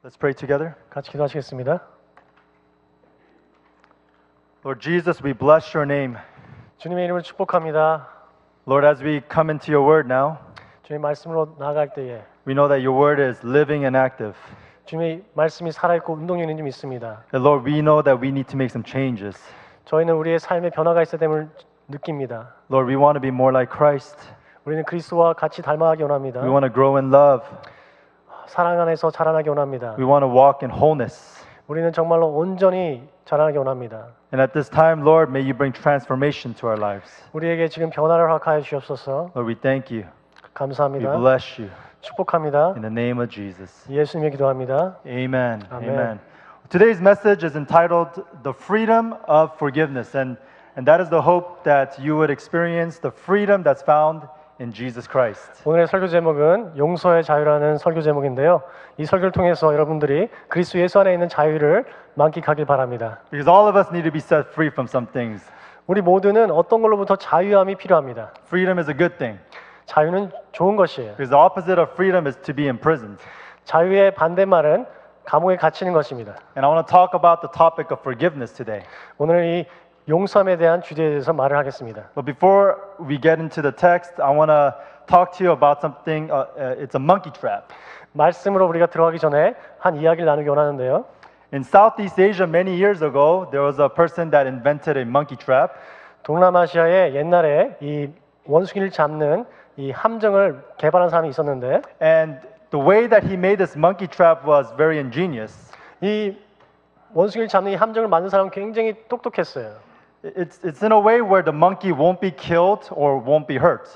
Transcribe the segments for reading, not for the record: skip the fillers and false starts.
Let's pray together. 같이 기도하시겠습니다. Lord Jesus, we bless your name. 주님의 이름을 축복합니다. Lord, as we come into your word now, 주님 말씀으로 나아갈 때에 we know that your word is living and active. 주님의 말씀이 살아있고 운동력이 좀 있습니다. And Lord, we know that we need to make some changes. 저희는 우리의 삶에 변화가 있어야 됨을 느낍니다. Lord, we want to be more like Christ. 우리는 그리스도와 같이 닮아가기 원합니다. We want to grow in love. 사랑 안에서 자라나기 원합니다. We want to walk in wholeness. 우리는 정말로 온전히 자라나기 원합니다. And at this time, Lord, may you bring transformation to our lives. 우리에게 지금 변화를 허락하여 주옵소서. Lord, we thank you. We 감사합니다. bless you. 축복합니다. In the name of Jesus. 예수님의 기도합니다. Amen. Amen. Amen. Today's message is entitled The Freedom of Forgiveness. And that is the hope that you would experience the freedom that's found in Jesus Christ. 오늘의 설교 제목은 용서의 자유라는 설교 제목인데요. 이 설교를 통해서 여러분들이 그리스도 예수 안에 있는 자유를 만끽하길 바랍니다. Because all of us need to be set free from some things. 우리 모두는 어떤 걸로부터 자유함이 필요합니다. Freedom is a good thing. 자유는 좋은 것이에요. Because the opposite of freedom is to be imprisoned. 자유의 반대말은 감옥에 갇히는 것입니다. And I want to talk about the topic of forgiveness today. 오늘 이 용서함에 대한 주제에 대해서 말을 하겠습니다. But before we get into the text, I want to talk to you about something. It's a monkey trap. 말씀으로 우리가 들어가기 전에 한 이야기를 나누기 원하는데요. In Southeast Asia many years ago, there was a person that invented a monkey trap. 동남아시아에 옛날에 이 원숭이를 잡는 이 함정을 개발한 사람이 있었는데 And the way that he made this monkey trap was very ingenious. 이 원숭이를 잡는 이 함정을 만든 사람은 굉장히 똑똑했어요. It's in a way where the monkey won't be killed or won't be hurt.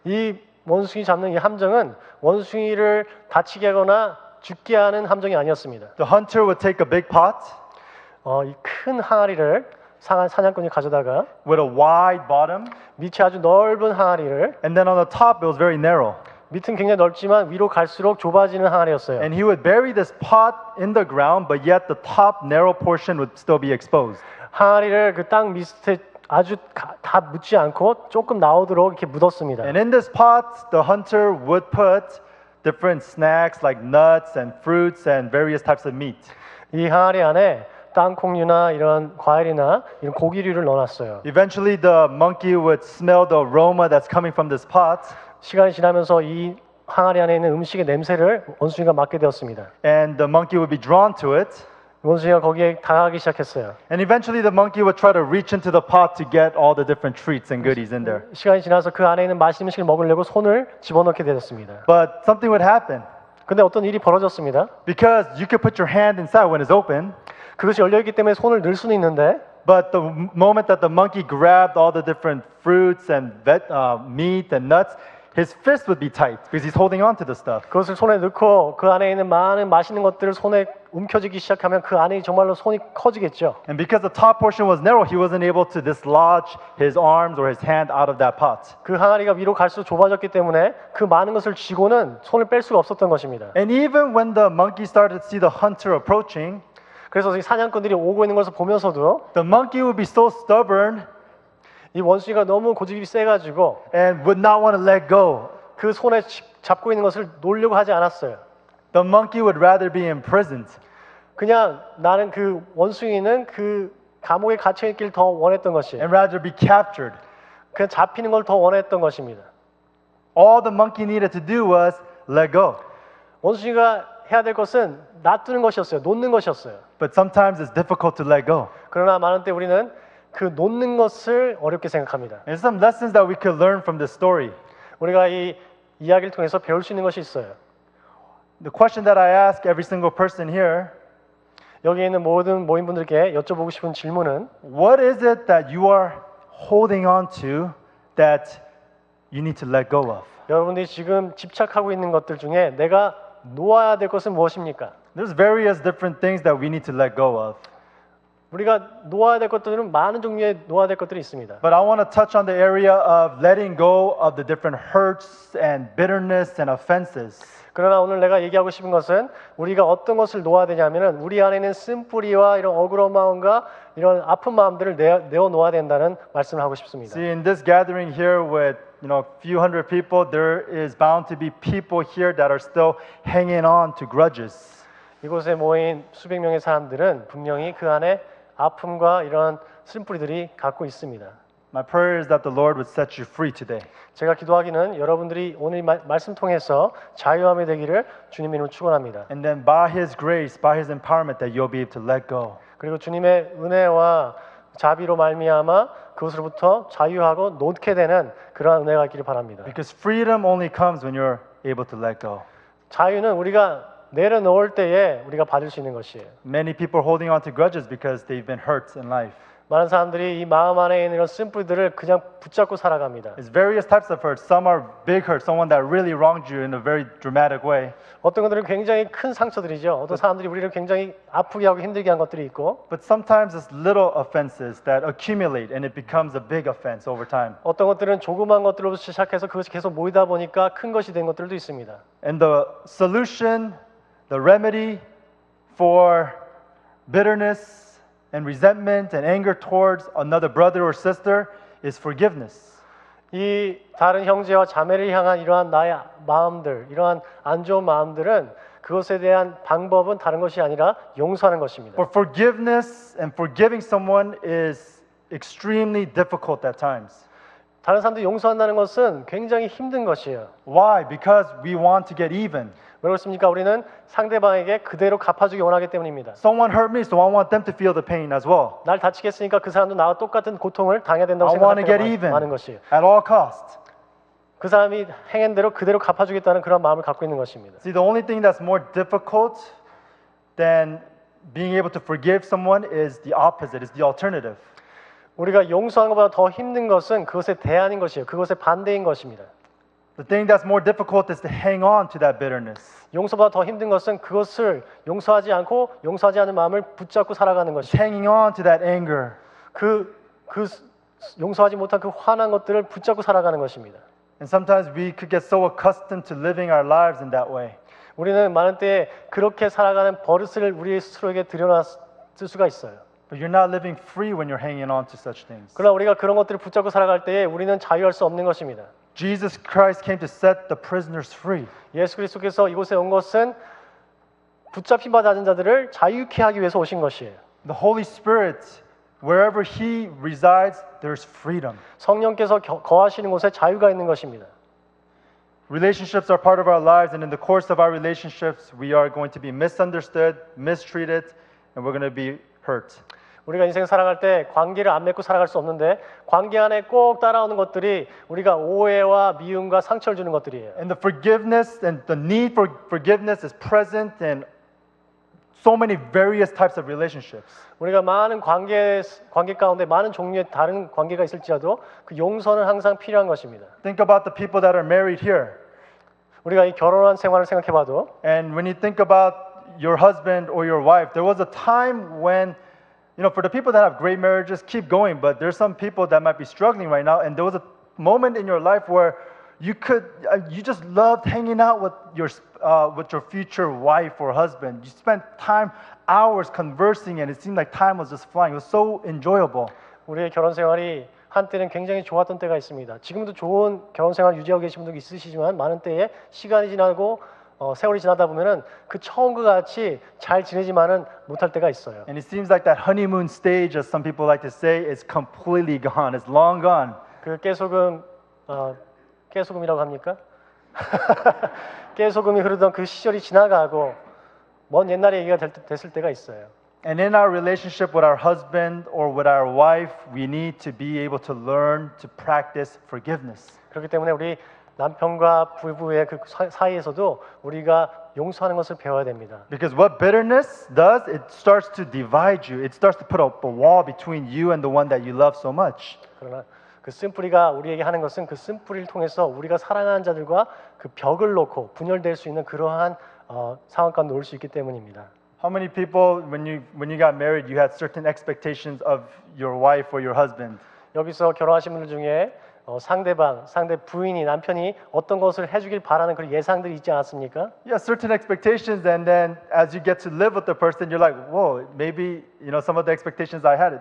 이 원숭이 잡는 이 함정은 원숭이를 다치게 하거나 죽게 하는 함정이 아니었습니다. The hunter would take a big pot 이 큰 항아리를 사냥꾼이 가져다가 with a wide bottom, 밑이 아주 넓은 항아리를 and then on the top it was very narrow. 밑은 굉장히 넓지만 위로 갈수록 좁아지는 항아리였어요. And he would bury this pot in the ground, but yet the top narrow portion would still be exposed. 항아리를 그 땅 밑에 아주 다 묻지 않고 조금 나오도록 이렇게 묻었습니다. And in this pot, the hunter would put different snacks like nuts and fruits and various types of meat. 이 항아리 안에 땅콩류나 이런 과일이나 이런 고기류를 넣어놨어요. Eventually, the monkey would smell the aroma that's coming from this pot, 시간이 지나면서 이 항아리 안에 있는 음식의 냄새를 원숭이가 맡게 되었습니다. and the monkey would be drawn to it. 원숭이가 거기에 다가가기 시작했어요. And eventually, the monkey would try to reach into the pot to get all the different treats and goodies in there. 시간이 지나서 그 안에 있는 맛있는 음식을 먹으려고 손을 집어넣게 되었습니다. But something would happen. 근데 어떤 일이 벌어졌습니다. Because you could put your hand inside when it's open, 그것이 열려있기 때문에 손을 넣을 수는 있는데 but the moment that the monkey grabbed all the different fruits and meat and nuts, his fist would be tight because he's holding on to the stuff. 그것을 손에 넣고 그 안에 있는 많은 맛있는 것들을 손에 움켜쥐기 시작하면 그 안에 정말로 손이 커지겠죠. And because the top portion was narrow, he wasn't able to dislodge his arms or his hand out of that pot. 그 항아리가 위로 갈수록 좁아졌기 때문에 그 많은 것을 쥐고는 손을 뺄 수가 없었던 것입니다. And even when the monkey started to see the hunter approaching, 그래서 이 사냥꾼들이 오고 있는 것을 보면서도 the monkey would be so stubborn 이 원숭이가 너무 고집이 세가지고 and would not want to let go. 그 손에 잡고 있는 것을 놓으려고 하지 않았어요. The monkey would rather be imprisoned. 그냥 나는 그 원숭이는 그 감옥에 갇혀 있길 더 원했던 것이에요. And rather be captured. 그냥 잡히는 걸 더 원했던 것입니다. All the monkey needed to do was let go. 원숭이가 해야 될 것은 놔두는 것이었어요. 놓는 것이었어요. But sometimes it's difficult to let go. 그러나 많은 때 우리는 그 놓는 것을 어렵게 생각합니다. And some lessons that we could learn from this story. 우리가 이 이야기를 통해서 배울 수 있는 것이 있어요. The question that I ask every single person here, 여기 있는 모든 모임분들께 여쭤보고 싶은 질문은 what is it that you are holding on to that you need to let go of? 여러분들이 지금 집착하고 있는 것들 중에 내가 놓아야 될 것은 무엇입니까? There's various different things that we need to let go of. 우리가 놓아야 될 것들은 많은 종류의 놓아야 될 것들이 있습니다. But I want to touch on the area of letting go of the different hurts and bitterness and offenses. 그러나 오늘 내가 얘기하고 싶은 것은 우리가 어떤 것을 놓아야 되냐면은 우리 안에 있는 쓴뿌리와 이런 억울한 마음과 이런 아픈 마음들을 내어 놓아야 된다는 말씀을 하고 싶습니다. See, in this gathering here with few hundred people, there is bound to be people here that are still hanging on to grudges. 이곳에 모인 수백 명의 사람들은 분명히 그 안에 아픔과 이런 쓴뿌리들이 갖고 있습니다. My prayer is that the Lord would set you free today. 제가 기도하기는 여러분들이 오늘 말씀 통해서 자유함이 되기를 주님 이름으로 축원합니다. And then by His grace, by His empowerment, that you'll be able to let go. 그리고 주님의 은혜와 자비로 말미암아 그것으로부터 자유하고 놓게 되는 그러한 은혜가 있기를 바랍니다. Because freedom only comes when you're able to let go. 자유는 우리가 내려놓을 때에 우리가 받을 수 있는 것이에요. Many people are holding on to grudges because they've been hurt in life. 많은 사람들이 이 마음 안에 있는 이런 쓴뿌리들을 그냥 붙잡고 살아갑니다. There's various types of hurt. Some are big hurt, someone that really wronged you in a very dramatic way. 어떤 것들은 굉장히 큰 상처들이죠. 어떤 사람들이 우리를 굉장히 아프게 하고 힘들게 한 것들이 있고 But sometimes it's little offenses that accumulate and it becomes a big offense over time. 어떤 것들은 조그만 것들로부터 시작해서 그것이 계속 모이다 보니까 큰 것이 된 것들도 있습니다. And the solution, the remedy for bitterness and resentment and anger towards another brother or sister is forgiveness. 이 다른 형제와 자매를 향한 이러한 나의 마음들, 이러한 안 좋은 마음들은 그것에 대한 방법은 다른 것이 아니라 용서하는 것입니다. For forgiveness and forgiving someone is extremely difficult at times. 다른 사람들 용서한다는 것은 굉장히 힘든 것이에요. Why? Because we want to get even. 왜 그렇습니까? 우리는 상대방에게 그대로 갚아주기 원하기 때문입니다. Someone hurt me, so I want them to feel the pain as well. 날 다치게 했으니까 그 사람도 나와 똑같은 고통을 당해야 된다고 I want to get 생각할 때가 even 많은 것이에요. at all cost. 그 사람이 행한 대로 그대로 갚아주겠다는 그런 마음을 갖고 있는 것입니다. See, the only thing that's more difficult than being able to forgive someone is the opposite, is the alternative. 우리가 용서하는 것보다 더 힘든 것은 그것에 대안인 것이에요. 그것의 반대인 것입니다. The thing that's more difficult is to hang on to that bitterness. 용서보다 더 힘든 것은 그것을 용서하지 않고 용서하지 않은 마음을 붙잡고 살아가는 It's 것이에요. hanging on to that anger. 그 용서하지 못한 그 화난 것들을 붙잡고 살아가는 것입니다. And sometimes we could get so accustomed to living our lives in that way. 우리는 많은 때에 그렇게 살아가는 버릇을 우리 스스로에게 들여놨을 수가 있어요. But you're not living free when you're hanging on to such things. 그러나 우리가 그런 것들을 붙잡고 살아갈 때에 우리는 자유할 수 없는 것입니다. Jesus Christ came to set the prisoners free. 예수 그리스도께서 이곳에 온 것은 붙잡힌 바 닫은 자들을 자유케 하기 위해서 오신 것이에요. The Holy Spirit, wherever He resides, there's freedom. 성령께서 거하시는 곳에 자유가 있는 것입니다. Relationships are part of our lives, and in the course of our relationships, we are going to be misunderstood, mistreated, and we're going to be hurt. 우리가 인생 살아갈 때 관계를 안 맺고 살아갈 수 없는데 관계 안에 꼭 따라오는 것들이 우리가 오해와 미움과 상처를 주는 것들이에요. And the forgiveness and the need for forgiveness is present in so many various types of relationships. 우리가 많은 관계 가운데 많은 종류의 다른 관계가 있을지라도 그 용서는 항상 필요한 것입니다. Think about the people that are married here. 우리가 이 결혼한 생활을 생각해봐도 And when you think about your husband or your wife, there was a time when, you know, for the people that have great marriages, keep going, but there's some people that might be struggling right now, and there was a moment in your life where you just loved hanging out with your future wife or husband. You spent hours conversing, and it seemed like time was just flying. It was so enjoyable. 우리의 결혼 생활이 한때는 굉장히 좋았던 때가 있습니다. 지금도 좋은 결혼 생활 유지하고 계신 분도 있으시지만 많은 때에 시간이 지나고 세월이 지나다 보면은 그 처음과 같이 잘 지내지만은 못할 때가 있어요. And it seems like that honeymoon stage, as some people like to say, is completely gone. It's long gone. 그 깨소금이라고 합니까? 깨소금이 흐르던 그 시절이 지나가고 먼 옛날 얘기가 됐을 때가 있어요. And in our relationship with our husband or with our wife, we need to be able to learn to practice forgiveness. 그렇기 때문에 우리 남편과 부부의 그 사이에서도 우리가 용서하는 것을 배워야 됩니다. Because what bitterness does, it starts to divide you. It starts to put up a wall between you and the one that you love so much. 그러나 그 쓴뿌리가 우리에게 하는 것은 그 쓴뿌리를 통해서 우리가 사랑하는 자들과 그 벽을 놓고 분열될 수 있는 그러한 상황 가운데 올 수 있기 때문입니다. How many people, when you got married, you had certain expectations of your wife or your husband? 여기서 결혼하신 분들 중에 상대 부인이 남편이 어떤 것을 해주길 바라는 그런 예상들이 있지 않았습니까? Yeah, certain expectations, and then as you get to live with the person, you're like, whoa, maybe some of the expectations I had,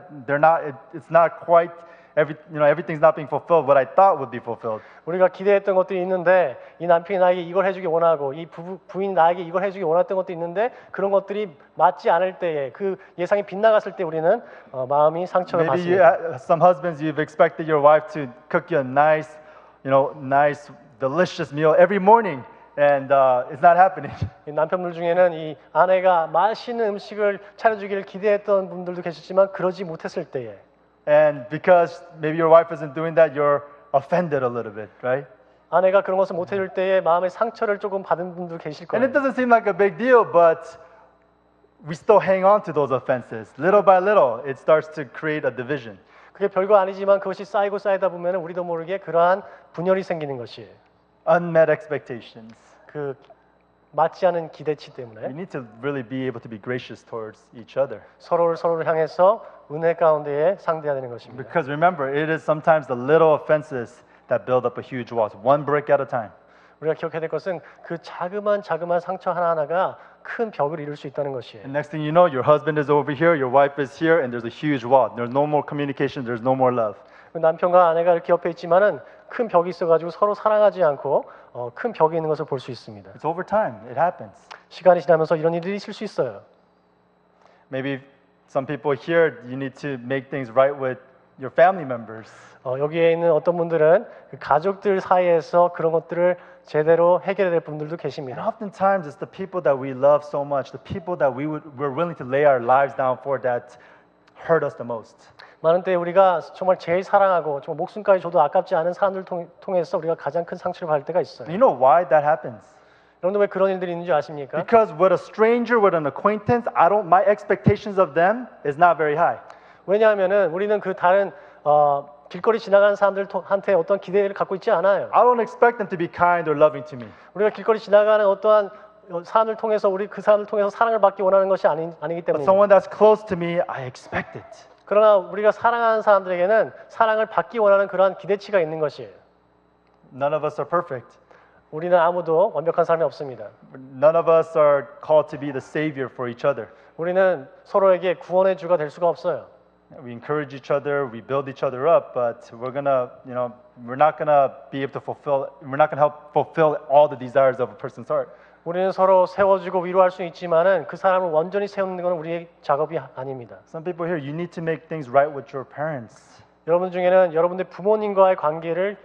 it's not quite everything's not being fulfilled what I thought would be fulfilled. 우리가 기대했던 것들이 있는데 이 남편이 나에게 이걸 해주기 원하고 이 부인이 나에게 이걸 해주기 원했던 것도 있는데 그런 것들이 맞지 않을 때에 그 예상이 빗나갔을 때 우리는 마음이 상처를 Maybe 받습니다. some husbands you've expected your wife to cook you a nice, delicious meal every morning, and it's not happening. 이 남편들 중에는 이 아내가 맛있는 음식을 차려주기를 기대했던 분들도 계시지만 그러지 못했을 때에 And because maybe your wife isn't doing that, you're offended a little bit, right? 아내가 그런 것을 못해줄 때에 마음의 상처를 조금 받은 분도 계실 And it 거예요. doesn't seem like a big deal, but we still hang on to those offenses. Little by little, it starts to create a division. 그게 별거 아니지만 그것이 쌓이고 쌓이다 보면 우리도 모르게 그러한 분열이 생기는 것이에요. Unmet expectations. 그 맞지 않은 기대치 We 때문에 need to really be able to be gracious towards each other. 서로를 향해서 은혜 가운데에 상대해야 되는 것입니다. Because remember, it is sometimes the little offenses that build up a huge wall. It's one brick at a time. 우리가 기억해야 될 것은 그 자그마한 상처 하나하나가 큰 벽을 이룰 수 있다는 것이에요. And next thing you know, your husband is over here, your wife is here, and there's a huge wall. There's no more communication, there's no more love. 남편과 아내가 이렇게 옆에 있지만은 큰 벽이 있어가지고 서로 사랑하지 않고 큰 벽이 있는 것을 볼 수 있습니다. It's over time, it happens. 시간이 지나면서 이런 일들이 있을 수 있어요. Maybe some people here, you need to make things right with your family members. 여기에 있는 어떤 분들은 그 가족들 사이에서 그런 것들을 제대로 해결해야 될 분들도 And 계십니다. oftentimes, it's the people that we love so much, the people that we're willing to lay our lives down for that hurt us the most. 많은 때 우리가 정말 제일 사랑하고 정말 목숨까지 줘도 아깝지 않은 사람들 통해서 우리가 가장 큰 상처를 받을 때가 있어요. You know why that happens? 여러분들 왜 그런 일들이 있는 줄 아십니까? Because with a stranger, with an acquaintance, my expectations of them is not very high. 왜냐하면은 우리는 그 다른 길거리 지나가는 사람들한테 어떤 기대를 갖고 있지 않아요. I don't expect them to be kind or loving to me. 우리가 길거리 지나가는 어떠한 사람을 통해서 그 사람을 통해서 사랑을 받기 원하는 것이 아니기 But 때문에. someone that's close to me, I expect it. 그러나 우리가 사랑하는 사람들에게는 사랑을 받기 원하는 그러한 기대치가 있는 것이에요. None of us are perfect. 우리는 아무도 완벽한 사람이 없습니다. None of us are called to be the savior for each other. 우리는 서로에게 구원의 주가 될 수가 없어요. We encourage each other, we build each other up, but we're not gonna be able to we're not gonna help fulfill all the desires of a person's heart. 우리는 서로 세워주고 위로할 수 있지만은 그 사람을 완전히 세우는 것은 우리의 작업이 아닙니다. Some people here, you need to make things right with your parents. 여러분 중에는 여러분들 부모님과의 관계를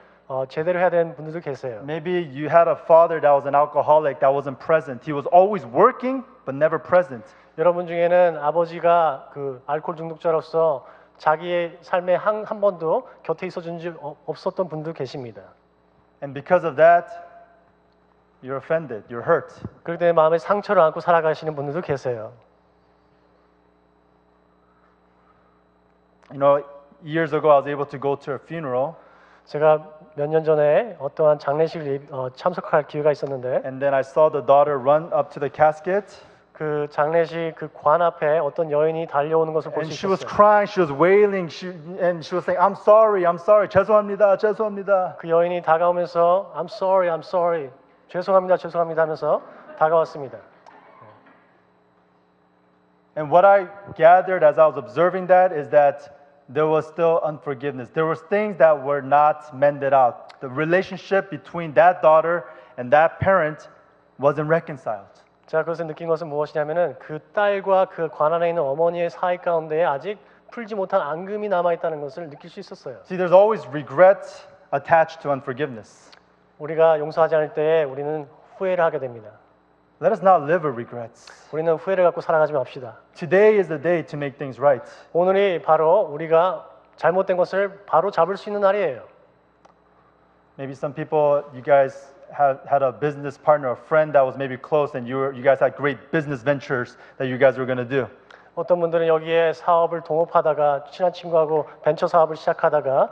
제대로 해야 되는 분들도 계세요. Maybe you had a father that was an alcoholic that wasn't present. He was always working but never present. 여러분 중에는 아버지가 그 알코올 중독자로서 자기의 삶에 한 번도 곁에 있어준 적 없었던 분도 계십니다. And because of that, you're offended, you're hurt. 그렇기 때문에 마음에 상처를 안고 살아가시는 분들도 계세요. Years ago I was able to go to a funeral. 제가 몇 년 전에 어떠한 장례식을 참석할 기회가 있었는데 And then I saw the daughter run up to the casket. 그 장례식 그 관 앞에 어떤 여인이 달려오는 것을 볼 And 수 she was 있었어요. crying, she was wailing, and she was saying, I'm sorry, 죄송합니다, 죄송합니다. 그 여인이 다가오면서 I'm sorry, 죄송합니다 하면서 다가왔습니다. And what I gathered as I was observing that is that there was still unforgiveness. There was things that were not mended out. The relationship between that daughter and that parent wasn't reconciled. 제가 그것을 느낀 것은 무엇이냐면은 그 딸과 그 관 안에 있는 어머니의 사이 가운데에 아직 풀지 못한 앙금이 남아 있다는 것을 느낄 수 있었어요. See, there's always regret attached to unforgiveness. 우리가 용서하지 않을 때에 우리는 후회를 하게 됩니다. Let us not live with regrets. 우리는 후회를 갖고 살아가지 맙시다. Today is the day to make things right. 오늘이 바로 우리가 잘못된 것을 바로 잡을 수 있는 날이에요. Maybe some people, you guys had a business partner, a friend that was maybe close, and you guys had great business ventures that you guys were going to do. 어떤 분들은 여기에 사업을 동업하다가 친한 친구하고 벤처 사업을 시작하다가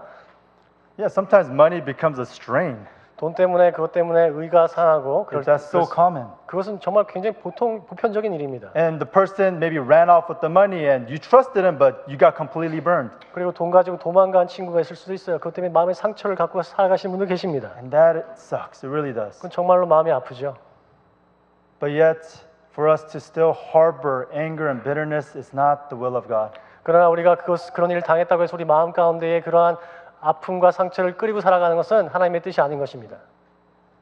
Yeah, sometimes money becomes a strain. 돈 때문에 그것 때문에 의가 상하고 That's so common. 그것은 정말 굉장히 보편적인 일입니다. And the person maybe ran off with the money and you trusted him, but you got completely burned. 그리고 돈 가지고 도망간 친구가 있을 수도 있어요. 그것 때문에 마음의 상처를 갖고 살아가시는 분도 계십니다. And that sucks. It really does. 그건 정말로 마음이 아프죠. But yet, for us to still harbor anger and bitterness is not the will of God. 그러나 우리가 그런 일을 당했다고 해서 우리 마음 가운데에 그러한 아픔과 상처를 끓이고 살아가는 것은 하나님의 뜻이 아닌 것입니다.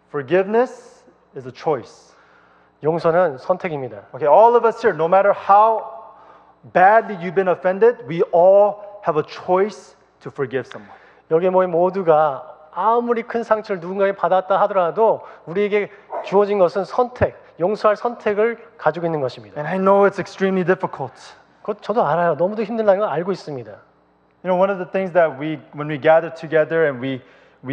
Forgiveness is a choice. 용서는 선택입니다. Okay, all of us here, no matter how badly you've been offended, we all have a choice to forgive someone. 여기에 모인 모두가 아무리 큰 상처를 누군가에게 받았다 하더라도 우리에게 주어진 것은 선택, 용서할 선택을 가지고 있는 것입니다. And I know it's extremely difficult. 그것 저도 알아요. 너무도 힘들다는 걸 알고 있습니다. You know, one of the things that when we gather together and we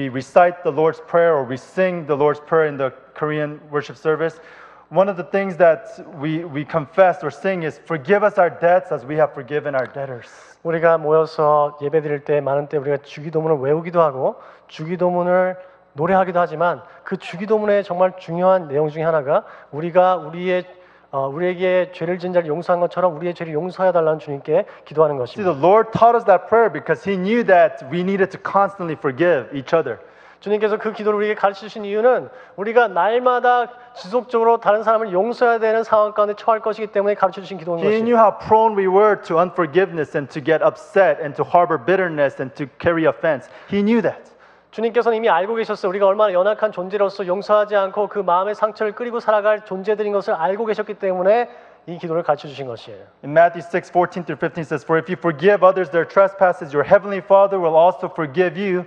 recite the Lord's Prayer or we sing the Lord's Prayer in the Korean worship service, one of the things that we confess or sing is forgive us our debts as we have forgiven our debtors. 우리가 모여서 예배드릴 때 많은 때 우리가 주기도문을 외우기도 하고 주기도문을 노래하기도 하지만 그 주기도문의 정말 중요한 내용 중에 하나가 우리가 우리에게 죄를 지은 자를 용서한 것처럼 우리의 죄를 용서해 달라는 주님께 기도하는 See, the 것입니다. Lord taught us that prayer because He knew that we needed to constantly forgive each other. 주님께서 그 기도를 우리에게 가르쳐 주신 이유는 우리가 날마다 지속적으로 다른 사람을 용서해야 되는 상황 가운데 처할 것이기 때문에 가르쳐 주신 기도인 He knew 것입니다. how prone we were to unforgiveness and to get upset and to harbor bitterness and to carry offense. He knew that. 주님께서는 이미 알고 계셨어요. 우리가 얼마나 연약한 존재로서 용서하지 않고 그 마음의 상처를 끓이고 살아갈 존재들인 것을 알고 계셨기 때문에 이 기도를 가르쳐 주신 것이에요. In Matthew 6:14 through 15 says, For if you forgive others their trespasses, your heavenly Father will also forgive you.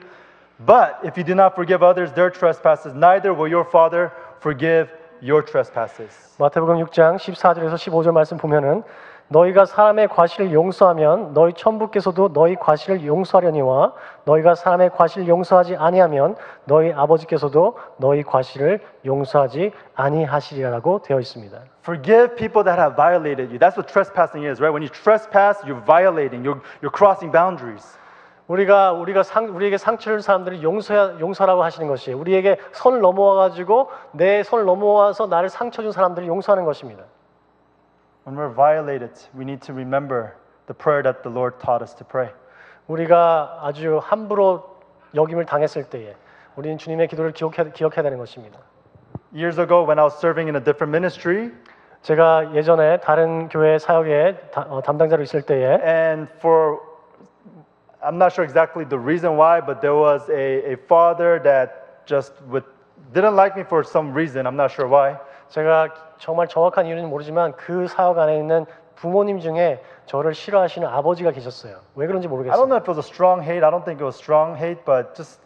But if you do not forgive others their trespasses, neither will your Father forgive your trespasses. 마태복음 6장 14절에서 15절 말씀 보면은 너희가 사람의 과실을 용서하면 너희 천부께서도 너희 과실을 용서하려니와 너희가 사람의 과실을 용서하지 아니하면 너희 아버지께서도 너희 과실을 용서하지 아니하시리라고 되어 있습니다. Forgive people that have violated you. That's what trespassing is, right? When you trespass, you're violating, you're crossing boundaries. 우리에게 상처를 준 사람들을 용서라고 하시는 것이에요. 우리에게 선을 넘어와 가지고 내 선을 넘어와서 나를 상처 준 사람들을 용서하는 것입니다. When we're violated, we need to remember the prayer that the Lord taught us to pray. 우리가 아주 함부로 역임을 당했을 때에 우리는 주님의 기도를 기억해야 되는 것입니다. Years ago, when I was serving in a different ministry, 제가 예전에 다른 교회 사역에 담당자로 있을 때에 and I'm not sure exactly the reason why, but there was a father that just didn't like me for some reason. I'm not sure why. 제가 정말 정확한 이유는 모르지만 그 사역 안에 있는 부모님 중에 저를 싫어하시는 아버지가 계셨어요. 왜 그런지 I don't 모르겠어요. know if it was a strong hate. I don't think it was strong hate, but just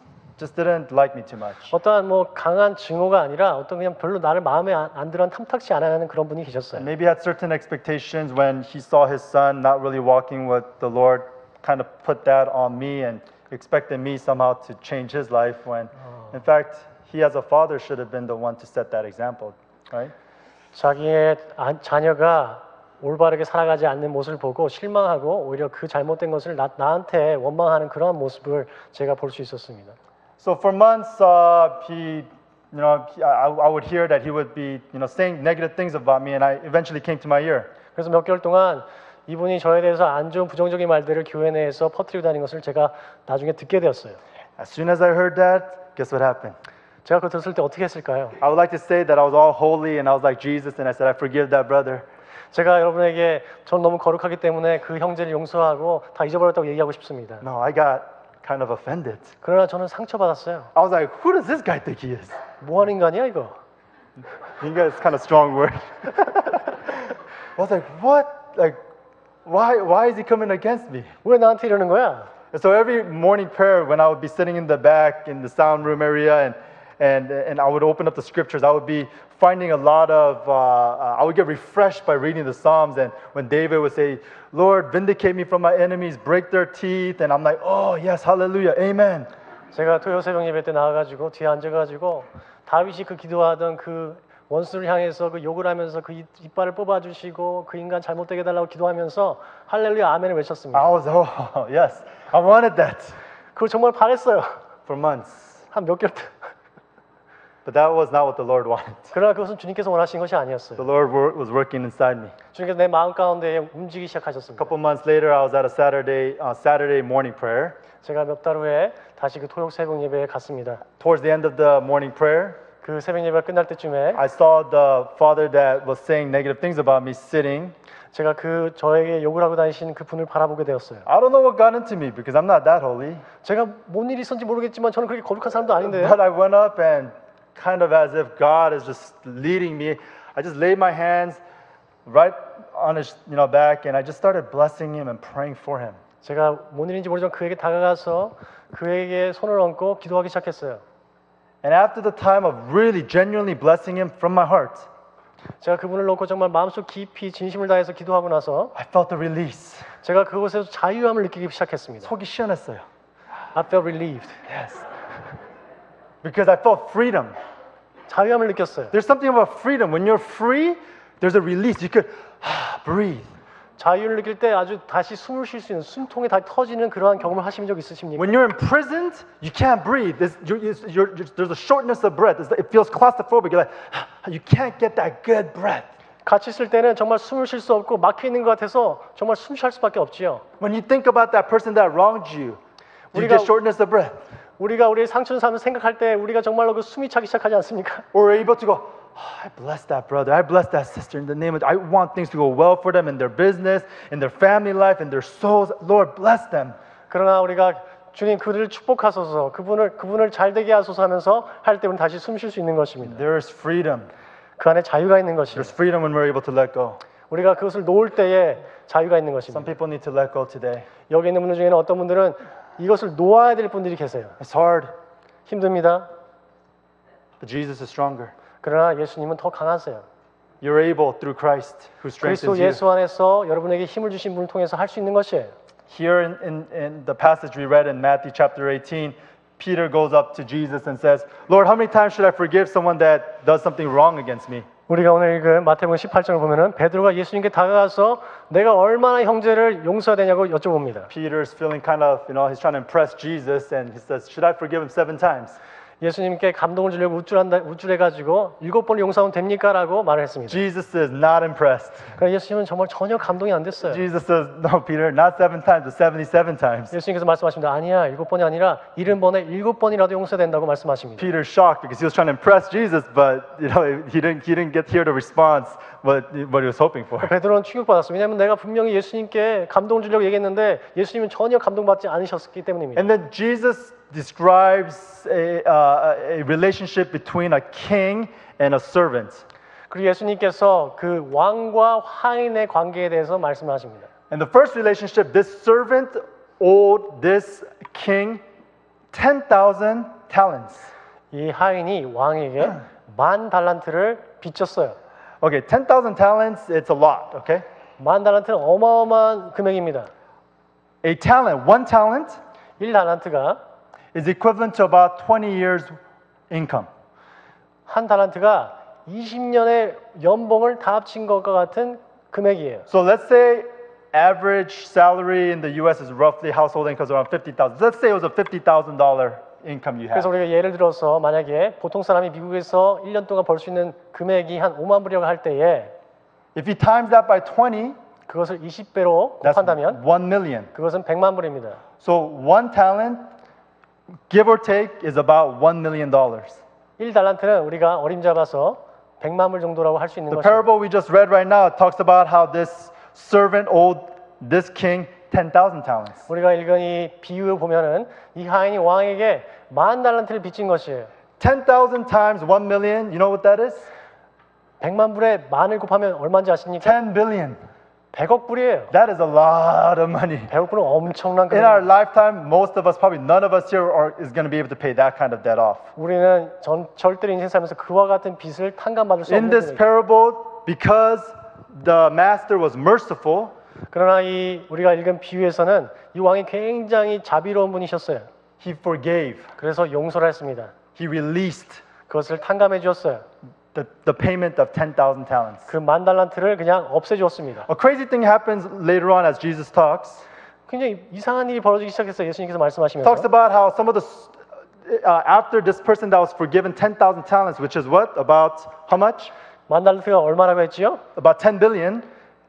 didn't like me too much. 어떠한 뭐 강한 증오가 아니라 어떤 그냥 별로 나를 마음에 안 들어 탐탁치 않아하는 그런 분이 계셨어요. Maybe had certain expectations when he saw his son not really walking with the Lord, kind of put that on me and expected me somehow to change his life when, in fact, he as a father should have been the one to set that example, right? 자기의 자녀가 올바르게 살아가지 않는 모습을 보고 실망하고 오히려 그 잘못된 것을 나한테 원망하는 그러한 모습을 제가 볼 수 있었습니다. So for months, I would hear that he would be, saying negative things about me, and I eventually came to my ear. 그래서 몇 개월 동안 이분이 저에 대해서 안 좋은 부정적인 말들을 교회 내에서 퍼뜨리고 다니는 것을 제가 나중에 듣게 되었어요. As soon as I heard that, guess what happened? 제가 그거 들었을 때 어떻게 했을까요? I would like to say that I was all holy and I was like Jesus, and I said, I forgive that brother. 제가 여러분에게 전 너무 거룩하기 때문에 그 형제를 용서하고 다 잊어버렸다고 얘기하고 싶습니다. No, I got kind of offended. 그러나 저는 상처받았어요. I was like, who does this guy think he is? 뭐하는 인간이야 이거? You guys, kind of strong word. I was like, what? Like, why is he coming against me? 왜 나한테 이러는 거야? And so every morning prayer, when I would be sitting in the back in the sound room area, and I would open up the scriptures, I would be finding a lot of, I would get refreshed by reading the Psalms. And when David would say, Lord, vindicate me from my enemies, break their teeth. And I'm like, oh, yes, hallelujah, amen. 제가 토요 새벽 예배 때 나와가지고 뒤에 앉아가지고 다윗이 그 기도하던 그 원수를 향해서 그 욕을 하면서 그 이빨을 뽑아주시고 그 인간 잘못되게 해달라고 기도하면서 할렐루야 아멘을 외쳤습니다. I was, oh, yes, I wanted that 그걸 정말 바랬어요. for months. 한 몇 개월 때. But that was not what the Lord wanted. 그러나 그것은 주님께서 원하신 것이 아니었어요. The Lord was working inside me. 주님께서 내 마음 가운데 움직이기 A 시작하셨습니다. couple months later, I was at a Saturday morning prayer. 제가 몇 달 후에 다시 그 토요 새벽 예배에 갔습니다. Towards the end of the morning prayer, 그 새벽 예배가 끝날 때쯤에 I saw the father that was saying negative things about me sitting. 제가 그 저에게 욕을 하고 다니신 그 분을 바라보게 되었어요. I don't know what got into me because I'm not that holy. 제가 뭔 일이 있었는지 모르겠지만 저는 그렇게 거룩한 사람도 아닌데 But I went up and kind of as if God is just leading me, I just laid my hands right on his back and I just started blessing him and praying for him. 제가 뭔 일인지 모르지만 그에게 다가가서 그에게 손을 얹고 기도하기 시작했어요. And after the time of really genuinely blessing him from my heart, 제가 그분을 놓고 정말 마음속 깊이 진심을 다해서 기도하고 나서 I felt the release. 제가 그곳에서 자유함을 느끼기 시작했습니다. 속이 시원했어요. I felt relieved. Yes. Because I felt freedom. 자유함을 느꼈어요. There's something about freedom. When you're free, there's a release. You could breathe. 자유를 느낄 때 아주 다시 숨을 쉴 수 있는 숨통이 다 터지는 그러한 경험을 하신 적 있으십니까? When you're imprisoned, you can't breathe. There's a shortness of breath. It feels claustrophobic. You're like, you can't get that good breath. 같이 있을 때는 정말 숨을 쉴 수 없고 막혀 있는 것 같아서 정말 숨 쉴 수밖에 없지요. When you think about that person that wronged you, you 우리가- get shortness of breath. 우리가 우리의 상처를 사면서 생각할 때 우리가 정말로 그 숨이 차기 시작하지 않습니까? Or we're able to go, I bless that brother. I bless that sister in the name of, I want things to go well for them in their business, in their family life, in their souls. Lord, bless them. 그러나 우리가 주님 그들을 축복하소서 그분을 잘 되게 하소서 하면서 할 때 우리는 다시 숨 쉴 수 있는 것입니다. There is freedom. 그 안에 자유가 있는 There's 것입니다. freedom when we're able to let go. 우리가 그것을 놓을 때에 자유가 있는 Some 것입니다. people need to let go today. 여기 있는 분들 중에는 어떤 분들은 이것을 놓아야 될 분들이 계세요. It's hard, 힘듭니다. but Jesus is stronger. 그러나 예수님은 더 강하세요. You're able through Christ who 그리스도 strengthens you. 예수 안에서 여러분에게 힘을 주신 분을 통해서 할 수 있는 것이에요. Here in the passage we read in Matthew chapter 18, Peter goes up to Jesus and says, Lord, how many times should I forgive someone that does something wrong against me? 우리가 오늘 읽은 마태복음 18장을 보면은 베드로가 예수님께 다가가서 내가 얼마나 형제를 용서해야 되냐고 여쭤봅니다. Peter's feeling kind of, he's trying to impress Jesus and he says, should I forgive him 7 times? 예수님께 감동을 주려고 우쭐해가지고 7번 용서하면 됩니까? 라고 말을 했습니다. Jesus is not impressed. 그러나 예수님은 정말 전혀 감동이 안 됐어요. Jesus says, no, Peter, not 7 times, but 77 times. 예수님께서 말씀하십니다. 아니야, 7번이 아니라 70번에 7번이라도 용서해야 된다고 말씀하십니다. Peter's shocked because he was trying to impress Jesus, but he didn't hear the response what he was hoping for. 베드로는 충격받았습니다. 왜냐하면 내가 분명히 예수님께 감동을 주려고 얘기했는데 예수님은 전혀 감동받지 않으셨기 때문입니다. And then Jesus describes a relationship between a king and a servant. 그리고 예수님께서 그 왕과 하인의 관계에 대해서 말씀하십니다. And the first relationship, this servant owed this king 10,000 talents. 이 하인이 왕에게 10,000달란트를 빚졌어요. Okay, 10,000 talents, it's a lot, okay? 10,000달란트는 어마어마한 금액입니다. A talent, 1 talent 1달란트가 is equivalent to about 20 years income. 한 달란트가 20년의 연봉을 다 합친 것과 같은 금액이에요. So let's say average salary in the US is roughly household income is around 50,000. Let's say it was a $50,000 income you 그래서 have. 우리가 예를 들어서 만약에 보통 사람이 미국에서 1년 동안 벌 수 있는 금액이 한 5만 불이라고 할 때에 If you times that by 20, 그것을 20배로 that's 곱한다면 1 million. 그것은 100만 불입니다. So 1 talent, give or take, is about $1 million. 1달란트는 우리가 어림잡아서 100만 불 정도라고 할 수 있는 The 것입니다. parable we just read right now talks about how this servant owed this king 10,000 talents. 우리가 읽은 이 비유를 보면은 이 하인이 왕에게 10,000달란트를 빚진 것이에요. 10,000 times 1 million, you know what that is? 100만 불에 만을 곱하면 얼마인지 아십니까? 10 billion. 100억 불이에요. That is a lot of money. 100억 불은 엄청난 In our 금액입니다. lifetime, most of us, probably none of us here is going to be able to pay that kind of debt off. 우리는 절대로 인생 살면서 그와 같은 빚을 탕감받을 수 In 없는 this 금액이에요. parable, because the master was merciful, 그러나 우리가 읽은 비유에서는 이 왕이 굉장히 자비로운 분이셨어요. he forgave, 그래서 용서를 했습니다. he released 그것을 탕감해 주었어요. the payment of 10,000 talents. 그 10,000달란트를 그냥 없애 주었습니다. A crazy thing happens later on as Jesus talks. 굉장히 이상한 일이 벌어지기 시작했어요. 예수님께서 말씀하시면서. Talks about how some of the after this person that was forgiven 10,000 talents, which is what? About how much? 10,000달란트가 얼마라고 했지요? About 10 billion.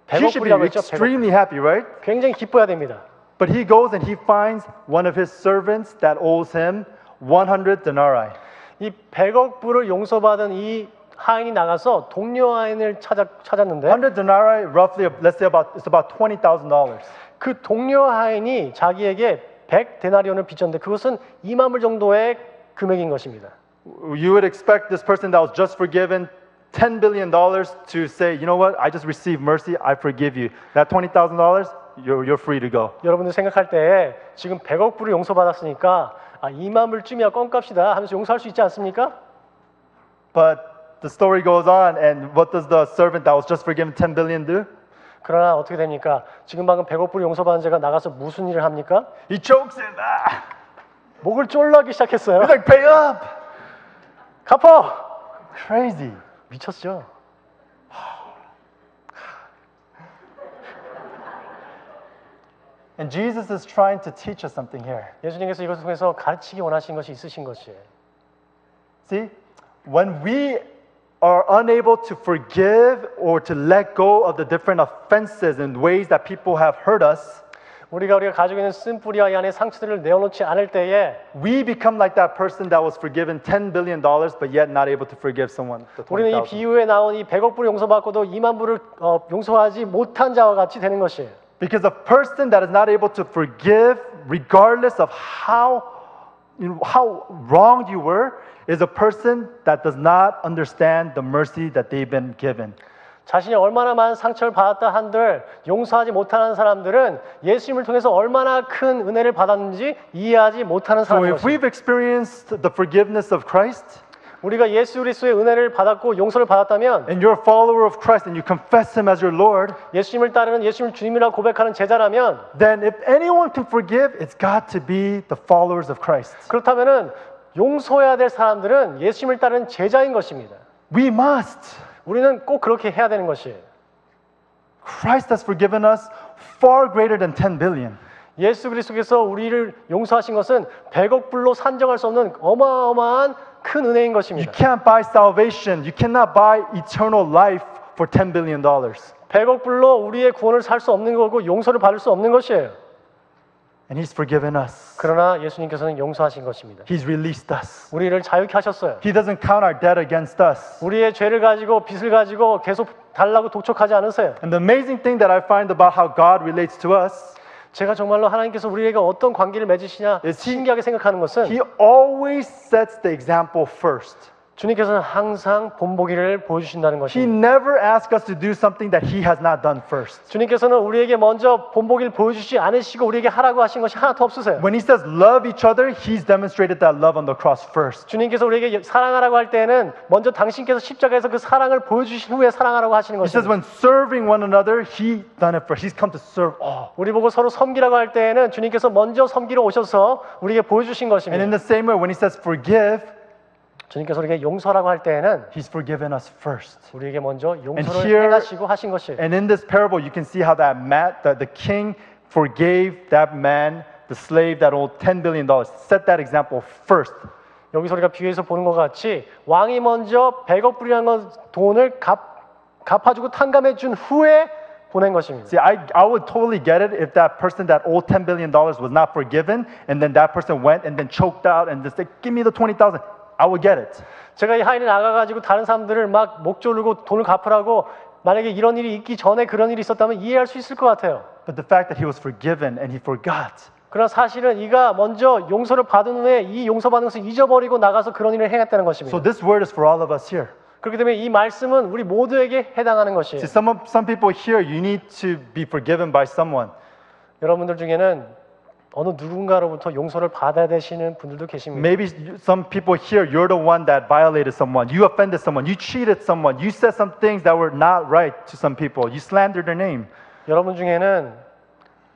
He 100억 should be 불이라고 했죠. 100억. extremely happy, right? 굉장히 기뻐야 됩니다. But he goes and he finds one of his servants that owes him 100 denarii. 이 100억 불을 용서받은 이 하인이 나가서 동료 하인을 찾았는데 100 denarii, roughly, let's say it's about $20,000. 그 동료 하인이 자기에게 100 데나리온을 빚졌는데 그것은 2만 불 정도의 금액인 것입니다. You would expect this person that was just forgiven $10 billion to say, you know what, I just received mercy, I forgive you. That $20,000, you're free to go. 여러분들 생각할 때 지금 100억 불을 용서받았으니까 2만 불쯤이야 껌값이다 하면서 용서할 수 있지 않습니까? But the story goes on, and what does the servant that was just forgiven 10 billion do? 그러나 어떻게 됩니까? 지금 방금 100억 불 용서받은 자가 나가서 무슨 일을 합니까? He chokes him. 목을 졸라기 시작했어요. He's like, pay up. 갚어! Crazy. 미쳤죠? And Jesus is trying to teach us something here. 예수님께서 이것을 통해서 가르치기 원하신 것이 있으신 것이에요. See, when we are unable to forgive or to let go of the different offenses and ways that people have hurt us, 우리가 가지고 있는 쓴뿌리와 이 안에 상처들을 내어놓지 않을 때에 we become like that person that was forgiven $10 billion but yet not able to forgive someone. The 우리는 이 20,000. 비유에 나온 이 100억 불 용서받고도 2만 불을 용서하지 못한 자와 같이 되는 것이에요. Because a person that is not able to forgive, regardless of how wronged you were, is a person that does not understand the mercy that they've been given. 자신이 얼마나 많은 상처를 받았다 한들 용서하지 못하는 사람들은 예수님을 통해서 얼마나 큰 은혜를 받았는지 이해하지 못하는 So 사람인 if 것입니다. we've experienced the forgiveness of Christ, 우리가 예수 그리스도의 은혜를 받았고 용서를 받았다면 and you're a follower of Christ and you confess Him as your Lord, 예수님을 따르는 예수님을 주님이라고 고백하는 제자라면 then if anyone can forgive, it's got to be the followers of Christ. 그렇다면은 용서해야 될 사람들은 예수님을 따르는 제자인 것입니다. We must. 우리는 꼭 그렇게 해야 되는 것이에요. Christ has forgiven us far greater than 10 billion. 예수 그리스도께서 우리를 용서하신 것은 100억 불로 산정할 수 없는 어마어마한 큰 은혜인 You 것입니다. can't buy salvation. You cannot buy eternal life for $10 billion. 100억 불로 우리의 구원을 살 수 없는 거고 용서를 받을 수 없는 것이에요. And He's forgiven us. 그러나 예수님께서는 용서하신 것입니다. He's released us. 우리를 자유케 하셨어요. He doesn't count our debt against us. 우리의 죄를 가지고 빚을 가지고 계속 달라고 독촉하지 않으세요. And the amazing thing that I find about how God relates to us, 제가 정말로 하나님께서 우리에게 어떤 관계를 맺으시냐 신기하게 생각하는 것은 He always sets the example first. 주님께서는 항상 본보기를 보여주신다는 He 것입니다. never asks us to do something that He has not done first. 주님께서는 우리에게 먼저 본보기를 보여주지 않으시고 우리에게 하라고 하신 것이 하나도 없으세요. When He says love each other, He's demonstrated that love on the cross first. 주님께서 우리에게 사랑하라고 할 때에는 먼저 당신께서 십자가에서 그 사랑을 보여주신 후에 사랑하라고 하시는 He says 것입니다. when serving one another, He done it first. He's come to serve all. 우리 보고 서로 섬기라고 할 때에는 주님께서 먼저 섬기러 오셔서 우리에게 보여주신 And in 것입니다. the same way, when He says forgive, 주님께서 우리에게 용서라고 할 때에는 He's forgiven us first. 우리에게 먼저 용서를 here- 행하시고 하신 것이에요. And in this parable, you can see how the king forgave that man, the slave that owed $10 billion. Set that example first. 여기서 우리가 비유해서 보는 것 같이 왕이 먼저 100억 불이라는 돈을 갚아주고 탕감해 준 후에 보낸 것입니다. See, I would totally get it if that person that owed $10 billion was not forgiven, and then that person went and then choked out and just said, give me the 20,000. I would get it. 제가 이 하인이 나가가지고 다른 사람들을 막 목 조르고 돈을 갚으라고 만약에 이런 일이 있기 전에 그런 일이 있었다면 이해할 수 있을 것 같아요. But the fact that he was forgiven and he forgot, 그러나 사실은 이가 먼저 용서를 받은 후에 이 용서받은 것을 잊어버리고 나가서 그런 일을 행했다는 so 것입니다. this word is for all of us here. 그렇기 때문에 이 말씀은 우리 모두에게 해당하는 것이에요. See, some people here, you need to be forgiven by someone. 여러분들 중에는 어느 누군가로부터 용서를 받아야 되시는 분들도 계십니다. Maybe some people here, you're the one that violated someone. You offended someone. You cheated someone. You said some things that were not right to some people. You slandered their name. 여러분 중에는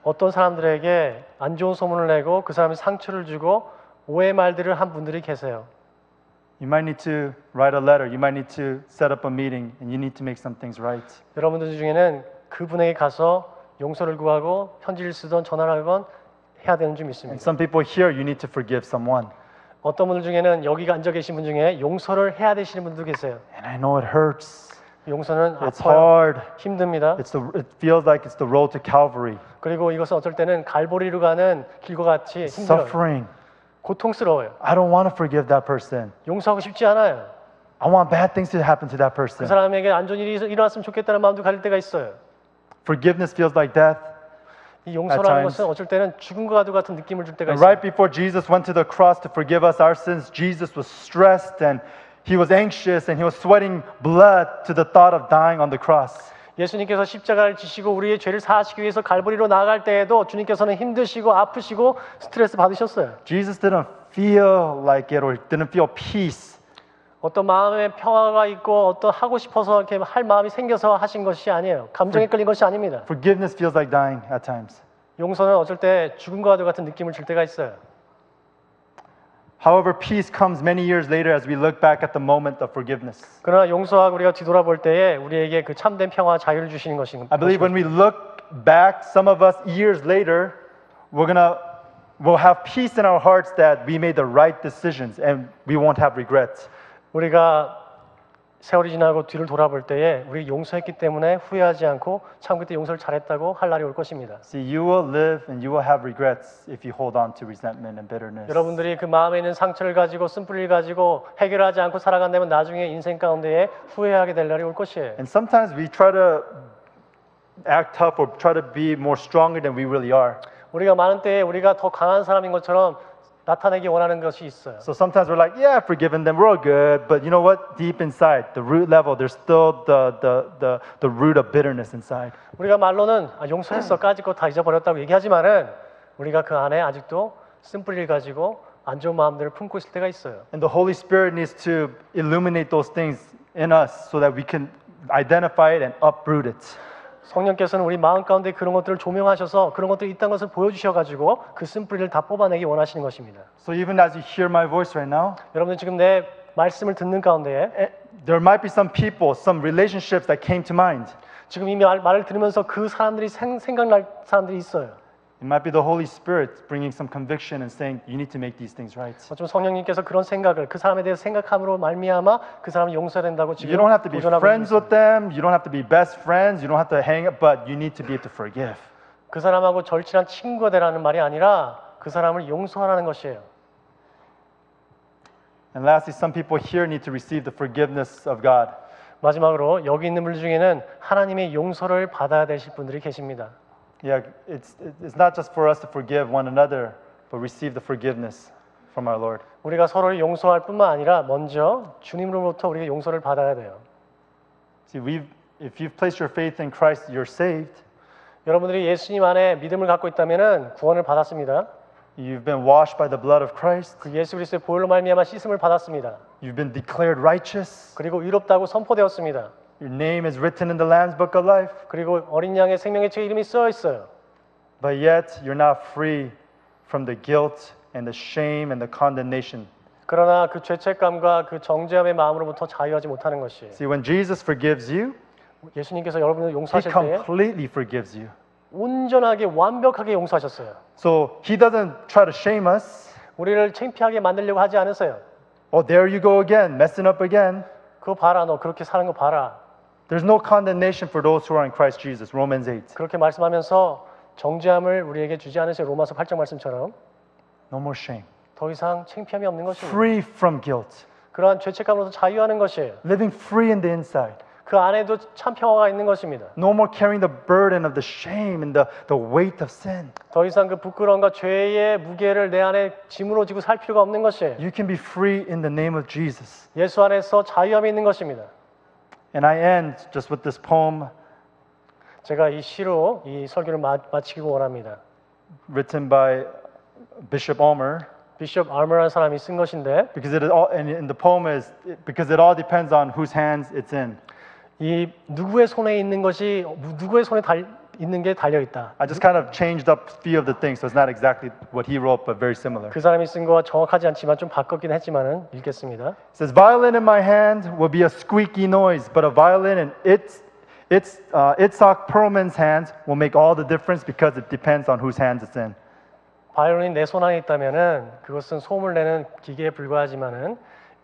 어떤 사람들에게 안 좋은 소문을 내고 그 사람이 상처를 주고 오해 말들을 한 분들이 계세요. You might need to write a letter. You might need to set up a meeting, and you need to make some things right. 여러분들 중에는 그분에게 가서 용서를 구하고 편지를 쓰던 전화를 하건 해야 되는 줄 And 믿습니다. some people here, you need to forgive someone. 어떤 분들 중에는 여기 앉아 계신 분 중에 용서를 해야 되시는 분도 계세요. And I know it hurts. 용서는 It's 아파요. hard. 힘듭니다. It feels like it's the road to Calvary. 그리고 이것은 어쩔 때는 갈보리로 가는 길과 같이 힘들어요. Suffering. 고통스러워요. I don't want to forgive that person. 용서하고 싶지 않아요. I want bad things to happen to that 그 person. 사람에게 안 좋은 일이 일어났으면 좋겠다는 마음도 가질 때가 있어요. Forgiveness feels like death. 이 용서라는 times. 것은 어쩔 때는 죽음과 같은 느낌을 줄 때가 And 있어요. right before Jesus went to the cross to forgive us our sins, Jesus was stressed and he was anxious and he was sweating blood to the thought of dying on the cross. 예수님께서 십자가를 지시고 우리의 죄를 사하시기 위해서 갈보리로 나아갈 때에도 주님께서는 힘드시고 아프시고 스트레스 받으셨어요. Jesus didn't feel like it or didn't feel peace. 어떤 마음에 평화가 있고 어떤 하고 싶어서 이렇게 할 마음이 생겨서 하신 것이 아니에요. 감정에 끌린 것이 아닙니다. Forgiveness feels like dying at times. 용서는 어쩔 때 죽음과 같은 느낌을 줄 때가 있어요. However, peace comes many years later as we look back at the moment of forgiveness. 그러나 용서하고 우리가 뒤돌아볼 때에 우리에게 그 참된 평화와 자유를 주시는 것인 I believe when we look back, some of us years later, we'll have peace in our hearts that we made the right decisions and we won't have regrets. 우리가 세월이 지나고 뒤를 돌아볼 때에 우리 용서했기 때문에 후회하지 않고 참 그때 용서를 잘했다고 할 날이 올 것입니다. See, you will live and you will have regrets if you hold on to resentment and bitterness. 여러분들이 그 마음에 있는 상처를 가지고 쓴뿌리를 가지고 해결하지 않고 살아간다면 나중에 인생 가운데에 후회하게 될 날이 올 것이에요. And sometimes we try to act tough or try to be more stronger than we really are. 우리가 많은 때에 우리가 더 강한 사람인 것처럼 나타내기 원하는 것이 있어요. So sometimes we're like, yeah, I've forgiven them, we're all good. But you know what? Deep inside, the root level, there's still the root of bitterness inside. 우리가 말로는 용서했어, 까짓 거 다 잊어버렸다고 얘기하지만은 우리가 그 안에 아직도 쓴뿌리를 가지고 안 좋은 마음들을 품고 있을 때가 있어요. And the Holy Spirit needs to illuminate those things in us so that we can identify it and uproot it. 성령께서는 우리 마음 가운데 그런 것들을 조명하셔서 그런 것들이 있다는 것을 보여주셔가지고 그 쓴뿌리를 다 뽑아내기 원하시는 것입니다. So even as you hear my voice right now, 여러분들 지금 내 말씀을 듣는 가운데에 there might be some people, some relationships that came to mind. 지금 이 말을 들으면서 그 사람들이 생각날 사람들이 있어요. It might be the Holy Spirit bringing some conviction and saying you need to make these things right. 어쩌면 성령님께서 그런 생각을 그 사람에 대해서 생각함으로 말미암아 그 사람을 용서해야 된다고 지금 You don't have to be 도전하고 friends 있습니다. with them. You don't have to be best friends. You don't have to hang up, but you need to be able to forgive. 그 사람하고 절친한 친구가 되라는 말이 아니라 그 사람을 용서하라는 것이에요. And lastly, some people here need to receive the forgiveness of God. 마지막으로 여기 있는 분들 중에는 하나님의 용서를 받아야 되실 분들이 계십니다. Yeah, it's not just for us to forgive one another, but receive the forgiveness from our Lord. 우리가 서로를 용서할 뿐만 아니라 먼저 주님으로부터 우리가 용서를 받아야 돼요. See, if you've placed your faith in Christ, you're saved. 여러분들이 예수님 안에 믿음을 갖고 있다면은 구원을 받았습니다. You've been washed by the blood of Christ. 그 예수 그리스도의 보혈로 말미암아 씻음을 받았습니다. You've been declared righteous. 그리고 의롭다고 선포되었습니다. Your name is written in the Lamb's Book of Life. 그리고 어린 양의 생명의 책 이름이 써 있어요. But yet, you're not free from the guilt and the shame and the condemnation. 그러나 그 죄책감과 그 정죄함의 마음으로부터 자유하지 못하는 것이에요. See, when Jesus forgives you, 예수님께서 여러분을 He 용서하실 때에 completely forgives you. 온전하게 완벽하게 용서하셨어요. So He doesn't try to shame us. 우리를 창피하게 만들려고 하지 않으세요. Oh, there you go again, messing up again. 그거 봐라, 너 그렇게 사는 거 봐라. There's no condemnation for those who are in Christ Jesus. Romans 8. 그렇게 말씀하면서 정죄함을 우리에게 주지 않으세요. 로마서 8장 말씀처럼 No more shame. 더 이상 창피함이 없는 것입니다. Free from guilt. 그러한 죄책감으로서 자유하는 것이에요. Living free in the inside. 그 안에도 참 평화가 있는 것입니다. No more carrying the burden of the shame and the weight of sin. 더 이상 그 부끄러움과 죄의 무게를 내 안에 짐으로 지고 살 필요가 없는 것이에요. You can be free in the name of Jesus. 예수 안에서 자유함이 있는 것입니다. And I end just with this poem 제가 이 시로 이 설교를 마치기 원합니다. written by Bishop Omer. 비숍 알머라는 사람이 쓴 것인데 Because it is all, and the poem is because it all depends on whose hands it's in. 이 누구의 손에 있는 것이 누구의 손에 있는 게 달려 있다. I just kind of changed up a few of the things, so it's not exactly what he wrote, but very similar. 그 사람이 쓴 거와 정확하지 않지만 좀 바꿨긴 했지만은 읽겠습니다. It says, "Violin in my hand will be a squeaky noise, but a violin in Itzhak Perlman's hands will make all the difference because it depends on whose hands it's in." 바이올린이 내 손 안에 있다면은 그것은 소음을 내는 기계에 불과하지만은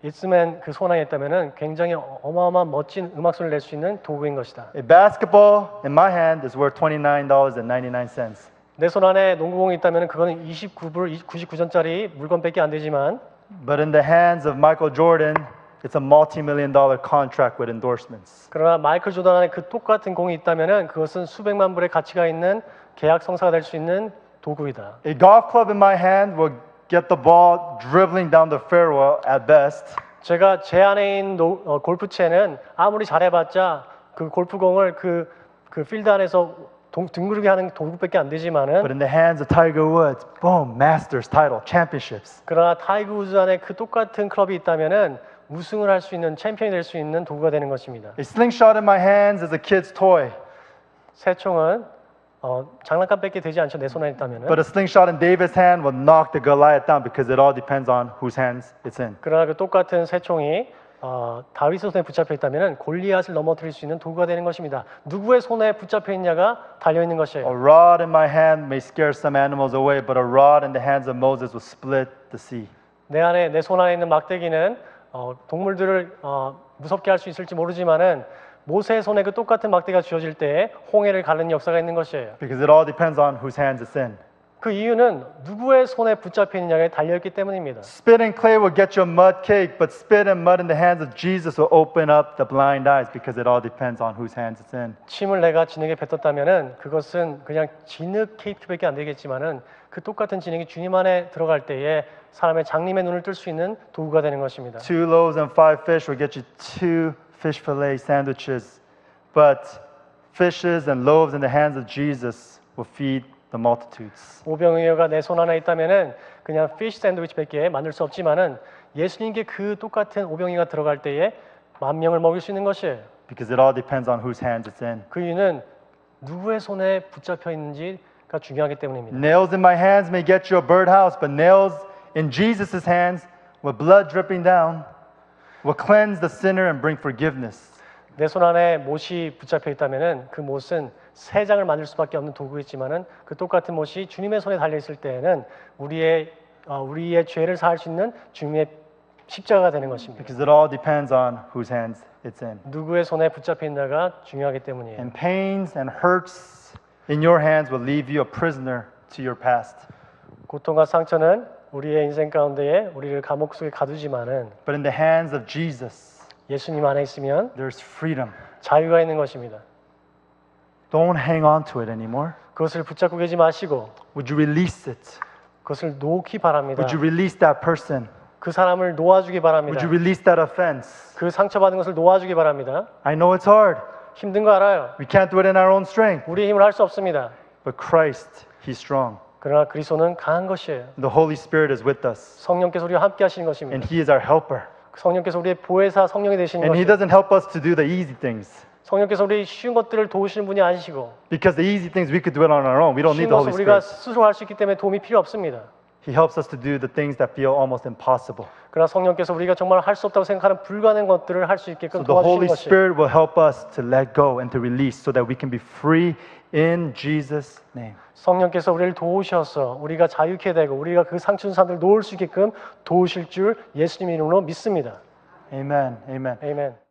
이츠맨 그 손 안에 있다면은 굉장히 어마어마한 멋진 음악 소리를 낼 수 있는 도구인 것이다. A basketball in my hand is worth $29.99. 내 손 안에 농구공이 있다면 그거는 29불 99전짜리 물건밖에 안 되지만 But in the hands of Michael Jordan, it's a multi-million-dollar contract with endorsements. 그러나 마이클 조던 안에 그 똑같은 공이 있다면 그것은 수백만 불의 가치가 있는 계약 성사가 될 수 있는 도구이다. A golf club in my hand will get the ball dribbling down the fairway at best. 제가 제 안에 있는 골프채는 아무리 잘해봤자 그 골프공을 그 필드 안에서 둥그르게 하는 도구밖에 안 But 되지만은 in the hands of Tiger Woods, boom, Masters title, championships. 그러나 타이거 우즈 안에 그 똑같은 클럽이 있다면은 우승을 할 수 있는 챔피언이 될 수 있는 도구가 되는 것입니다. A slingshot in my hands is a kid's toy, 새총은 장난감밖에 되지 않죠. 내 손에 있다면은. but a slingshot in David's hand will knock the Goliath down because it all depends on whose hands it's in. 그러나 그 똑같은 새총이 다윗 손에 붙잡혀 있다면은 골리앗을 넘어뜨릴 수 있는 도구가 되는 것입니다. 누구의 손에 붙잡혀 있냐가 달려 있는 A 것이에요. rod in my hand may scare some animals away, but a rod in the hands of Moses will split the sea. 내 손 안에 있는 막대기는 동물들을 무섭게 할 수 있을지 모르지만은 모세의 손에 그 똑같은 막대기가 쥐어질 때 홍해를 가르는 역사가 있는 것이에요. Because it all depends on whose hands it's in. 그 이유는 누구의 손에 붙잡혀 있느냐에 달려 있기 때문입니다. Spit and clay will get you a mud cake, but spit and mud in the hands of Jesus will open up the blind eyes because it all depends on whose hands it's in. 침을 내가 진흙에 뱉었다면은 그것은 그냥 진흙 케이크밖에 안 되겠지만은 그 똑같은 진흙이 주님 안에 들어갈 때에 사람의 장님의 눈을 뜰 수 있는 도구가 되는 것입니다. 2 loaves and 5 fish will get you 2 fish fillet sandwiches, but fishes and loaves in the hands of Jesus will feed the multitudes. 오병이어가 내 손 안에 있다면은 그냥 피쉬 샌드위치밖에 만들 수 없지만은 예수님께 그 똑같은 오병이가 들어갈 때에 10,000명을 먹일 수 있는 것이에요. Because it all depends on whose hands it's in. 그 이유는 누구의 손에 붙잡혀 있는지가 중요하기 때문입니다. Nails in my hands may get you a birdhouse, but nails in Jesus' hands with blood dripping down will cleanse the sinner and bring forgiveness. 내 손 안에 못이 붙잡혀 있다면은 그 못은 세 장을 만들 수밖에 없는 도구겠지만은 그 똑같은 못이 주님의 손에 달려 있을 때에는 우리의 죄를 사할 수 있는 주님의 십자가가 되는 것입니다. Because it all depends on whose hands it's in. 누구의 손에 붙잡혀 있나가 중요하기 때문이에요. And pains and hurts in your hands will leave you a prisoner to your past. 고통과 상처는 우리의 인생 가운데에 우리를 감옥 속에 가두지만은 But in the hands of Jesus, 예수님 안에 있으면 there's freedom. 자유가 있는 것입니다. Don't hang on to it anymore. 그것을 붙잡고 계지 마시고 Would you release it? 그것을 놓기 바랍니다. Would you release that person? 그 사람을 놓아주기 바랍니다. Would you release that offense? 그 상처받은 것을 놓아주기 바랍니다. I know it's hard. 힘든 거 알아요. We can't do it in our own strength. 우리의 힘을 할 수 없습니다. But Christ, He's strong. 그러나 그리스도는 강한 것이에요. The Holy Spirit is with us. 성령께서 우리와 함께 하시는 And 것입니다. He is our helper. 성령께서 우리의 보혜사 성령이 되시는 And He 것이에요. doesn't help us to do the easy things. 성령께서 우리 쉬운 것들을 도우시는 분이 아니시고 Because the easy things we could do it on our own. We don't need 쉬운 the Holy 것을 우리가 Spirit. 스스로 할 수 있기 때문에 도움이 필요 없습니다. He helps us to do the things that feel almost impossible. 그러나 성령께서 우리가 정말 할 수 없다고 생각하는 불가능한 것들을 할 수 있게끔 So the Holy 도와주시는 것이에요. Spirit will help us to let go and to release so that we can be free in Jesus' name. 성령께서 우리를 도우셔서 우리가 자유케 되고 우리가 그 상처 사람들을 놓을 수 있게끔 도우실 줄 예수님 이름으로 믿습니다. Amen. Amen. 아멘.